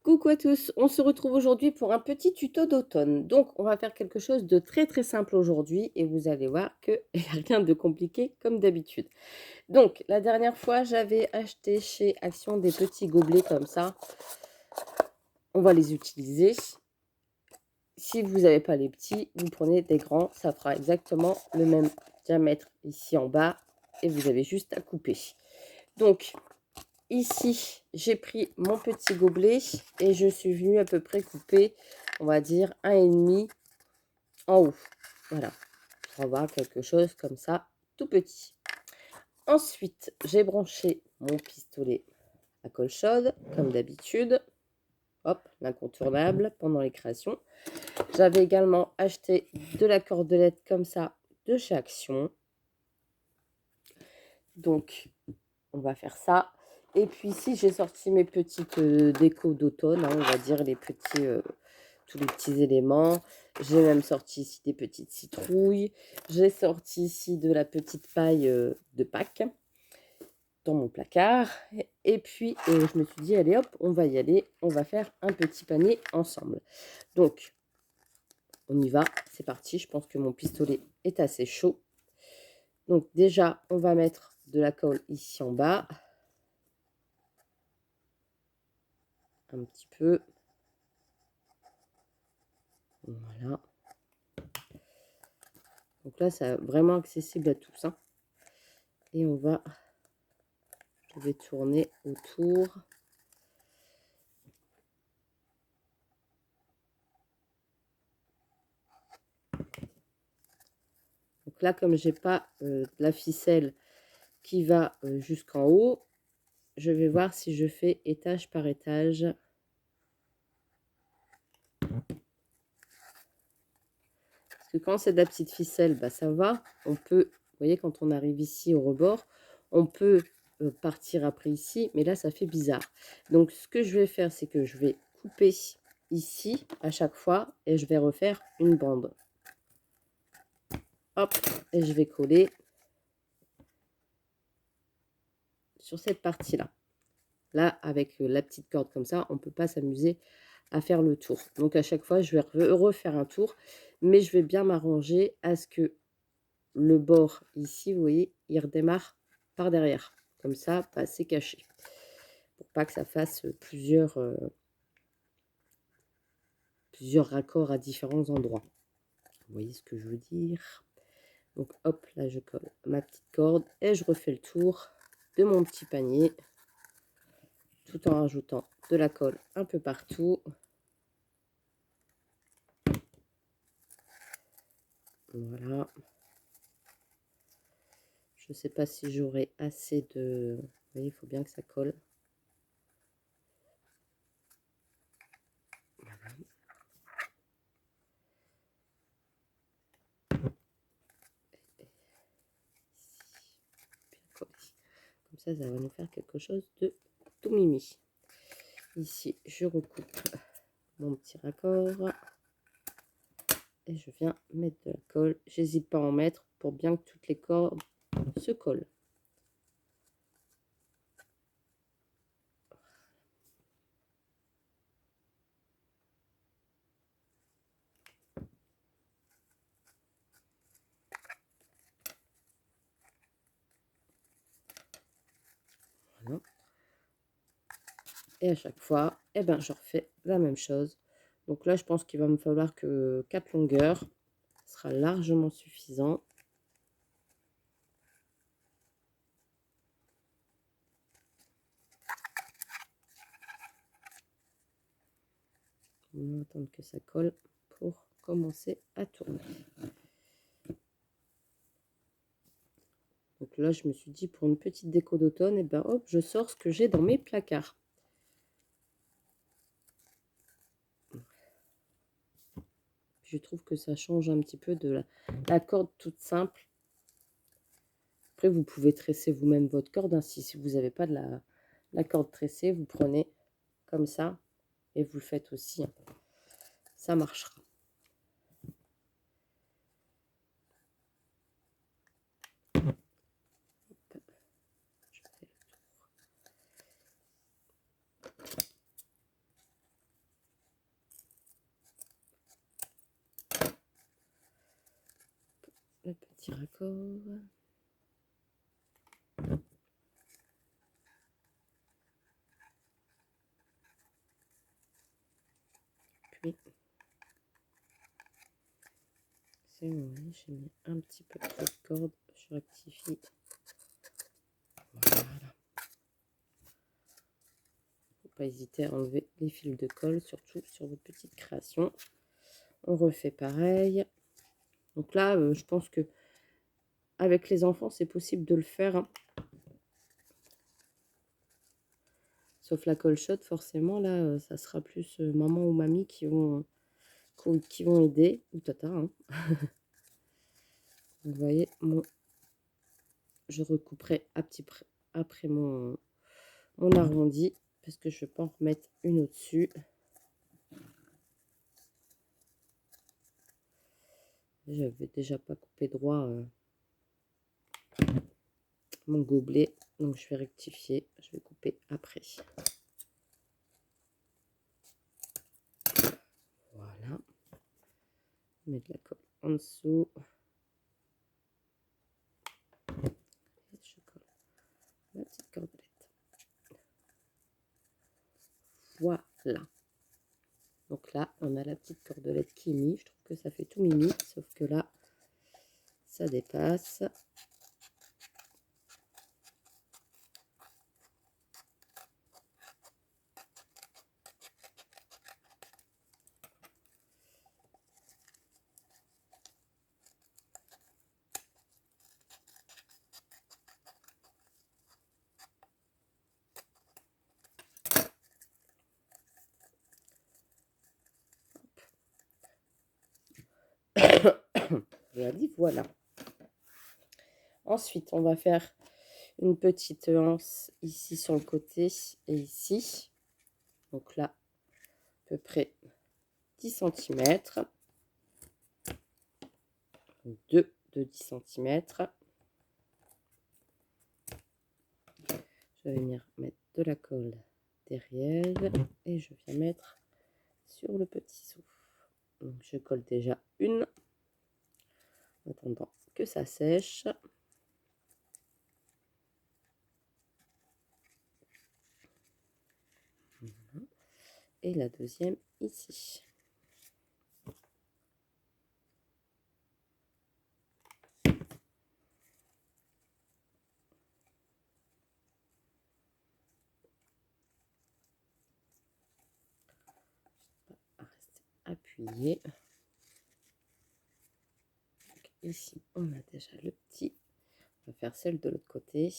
Coucou à tous, on se retrouve aujourd'hui pour un petit tuto d'automne. Donc, on va faire quelque chose de très très simple aujourd'hui et vous allez voir qu'il n'y a rien de compliqué comme d'habitude. Donc, la dernière fois, j'avais acheté chez Action des petits gobelets comme ça. On va les utiliser. Si vous n'avez pas les petits, vous prenez des grands. Ça fera exactement le même diamètre ici en bas et vous avez juste à couper. Donc, ici, j'ai pris mon petit gobelet et je suis venue à peu près couper, on va dire, 1,5 en haut. Voilà, pour avoir quelque chose comme ça, tout petit. Ensuite, j'ai branché mon pistolet à colle chaude, comme d'habitude. Hop, l'incontournable pendant les créations. J'avais également acheté de la cordelette comme ça de chez Action. Donc, on va faire ça. Et puis ici, j'ai sorti mes petites décos d'automne, hein, on va dire les petits, tous les petits éléments. J'ai même sorti ici des petites citrouilles. J'ai sorti ici de la petite paille de Pâques dans mon placard. Et puis, je me suis dit, allez hop, on va y aller. On va faire un petit panier ensemble. Donc, on y va. C'est parti. Je pense que mon pistolet est assez chaud. Donc déjà, on va mettre de la colle ici en bas. Un petit peu. Voilà. Donc là, c'est vraiment accessible à tous, hein. Et je vais tourner autour. Donc là, comme j'ai pas la ficelle qui va jusqu'en haut, je vais voir si je fais étage par étage. Parce que quand c'est de la petite ficelle, bah, ça va. On peut, vous voyez, quand on arrive ici au rebord, on peut partir après ici, mais là, ça fait bizarre. Donc, ce que je vais faire, c'est que je vais couper ici à chaque fois et je vais refaire une bande. Hop, et je vais coller sur cette partie-là. Là, avec la petite corde comme ça, on ne peut pas s'amuser à faire le tour. Donc, à chaque fois, je vais refaire un tour, mais je vais bien m'arranger à ce que le bord ici, vous voyez, il redémarre par derrière. Comme ça, pas assez caché. Pour pas que ça fasse plusieurs raccords à différents endroits. Vous voyez ce que je veux dire? Donc, hop, là, je colle ma petite corde et je refais le tour de mon petit panier tout en rajoutant de la colle un peu partout. Voilà. Je ne sais pas si j'aurai assez de... Vous voyez, il faut bien que ça colle. Voilà. Comme ça va nous faire quelque chose de tout mimi. Ici, je recoupe mon petit raccord. Et je viens mettre de la colle. J'hésite pas à en mettre pour bien que toutes les cordes se collent. Voilà. Et à chaque fois, eh ben, je refais la même chose. Donc là, je pense qu'il va me falloir que 4 longueurs. Ce sera largement suffisant. On va attendre que ça colle pour commencer à tourner. Donc là, je me suis dit, pour une petite déco d'automne, et ben hop, je sors ce que j'ai dans mes placards. Je trouve que ça change un petit peu de la corde toute simple. Après, vous pouvez tresser vous-même votre corde. Hein. Si vous n'avez pas de la corde tressée, vous prenez comme ça et vous le faites aussi. Hein. Ça marchera. Je fais le tour. le petit raccord. Puis, c'est bon, j'ai mis un petit peu trop de corde, je rectifie. Voilà. Faut pas hésiter à enlever les fils de colle, surtout sur votre petite création. On refait pareil. Donc là, je pense que avec les enfants, c'est possible de le faire, hein. Sauf la colle shot, forcément, là, ça sera plus maman ou mamie qui vont aider, ou tata, hein. Vous voyez, je recouperai après mon arrondi, parce que je peux en remettre une au-dessus. J'avais déjà pas coupé droit mon gobelet, donc je vais rectifier, je vais couper après. Voilà. Mettre la colle en dessous. Et je colle la petite cordelette. Voilà. Donc là, on a la petite cordelette qui est mise. Je trouve que ça fait tout mimi, sauf que là, ça dépasse. Voilà. Ensuite, on va faire une petite anse ici sur le côté et ici. Donc là, à peu près 10 cm. Deux de 10 cm. Je vais venir mettre de la colle derrière et je viens mettre sur le petit souffle. Donc je colle déjà une en attendant que ça sèche. Voilà. Et la deuxième ici. Rester appuyé. Donc ici, on a déjà le petit. On va faire celle de l'autre côté.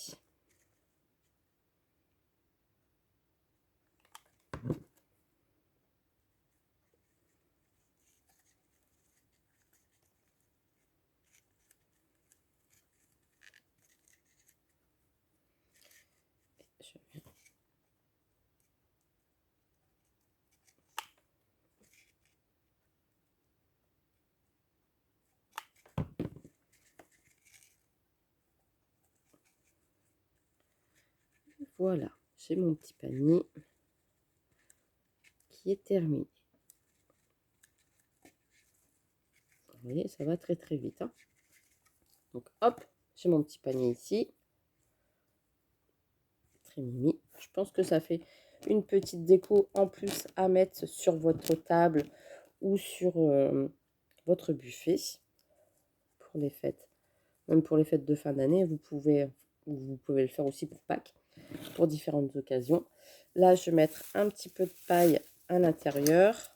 Je viens voilà, j'ai mon petit panier qui est terminé. Vous voyez, ça va très très vite, hein. Donc hop, j'ai mon petit panier ici. Très mimi. Je pense que ça fait une petite déco en plus à mettre sur votre table ou sur votre buffet pour les fêtes. Même pour les fêtes de fin d'année, vous pouvez le faire aussi pour Pâques, pour différentes occasions. Là, je vais mettre un petit peu de paille à l'intérieur.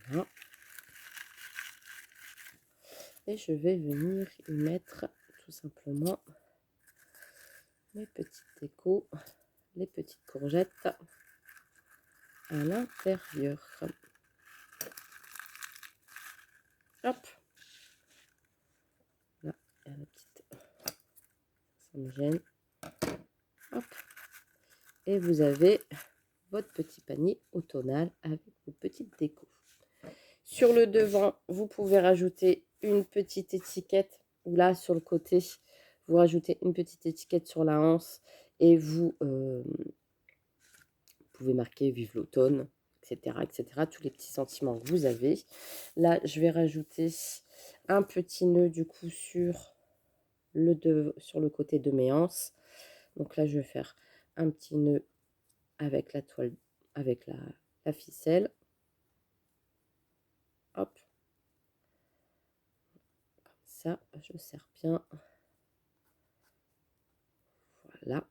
Voilà. Et je vais venir y mettre tout simplement mes petites décos, les petites courgettes à l'intérieur. Hop. Là, il y a la petite. Ça me gêne. Hop. Et vous avez votre petit panier automnal avec vos petites décos. Sur le devant, vous pouvez rajouter une petite étiquette, ou là, sur le côté, vous rajoutez une petite étiquette sur la anse et vous pouvez marquer « Vive l'automne », etc., tous les petits sentiments que vous avez. Là, je vais rajouter un petit nœud, du coup, sur le côté de mes anses. Donc là, je vais faire un petit nœud avec la toile, avec la ficelle. Hop. Comme ça, je serre bien. Voilà.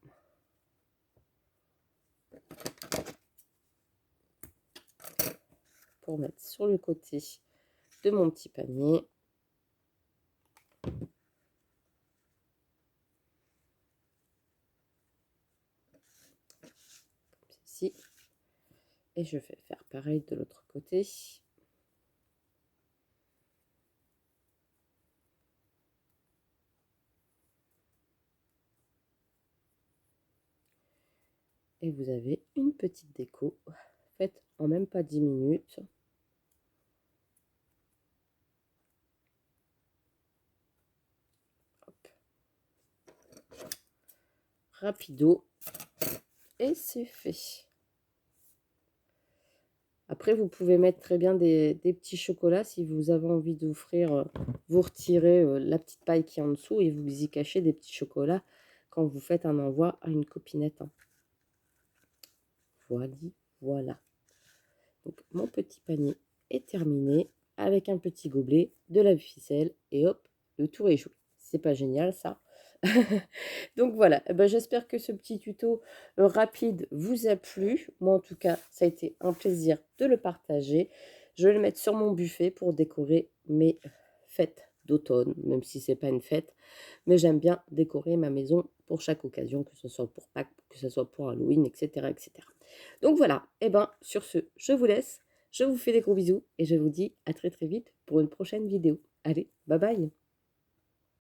Pour mettre sur le côté de mon petit panier. Comme ceci. Et je vais faire pareil de l'autre côté. Et vous avez une petite déco faite en même pas 10 minutes. Hop. Rapido. Et c'est fait. Après, vous pouvez mettre très bien des petits chocolats si vous avez envie d'offrir. Vous retirez la petite paille qui est en dessous et vous y cachez des petits chocolats quand vous faites un envoi à une copinette. Voilà. Donc, mon petit panier est terminé avec un petit gobelet, de la ficelle et hop, le tour est joué. C'est pas génial ça? Donc voilà, j'espère que ce petit tuto rapide vous a plu. Moi en tout cas, ça a été un plaisir de le partager. Je vais le mettre sur mon buffet pour décorer mes fêtes d'automne, même si c'est pas une fête. Mais j'aime bien décorer ma maison pour chaque occasion, que ce soit pour Pâques, que ce soit pour Halloween, etc. Donc voilà, sur ce, je vous laisse. Je vous fais des gros bisous et je vous dis à très très vite pour une prochaine vidéo. Allez, bye bye!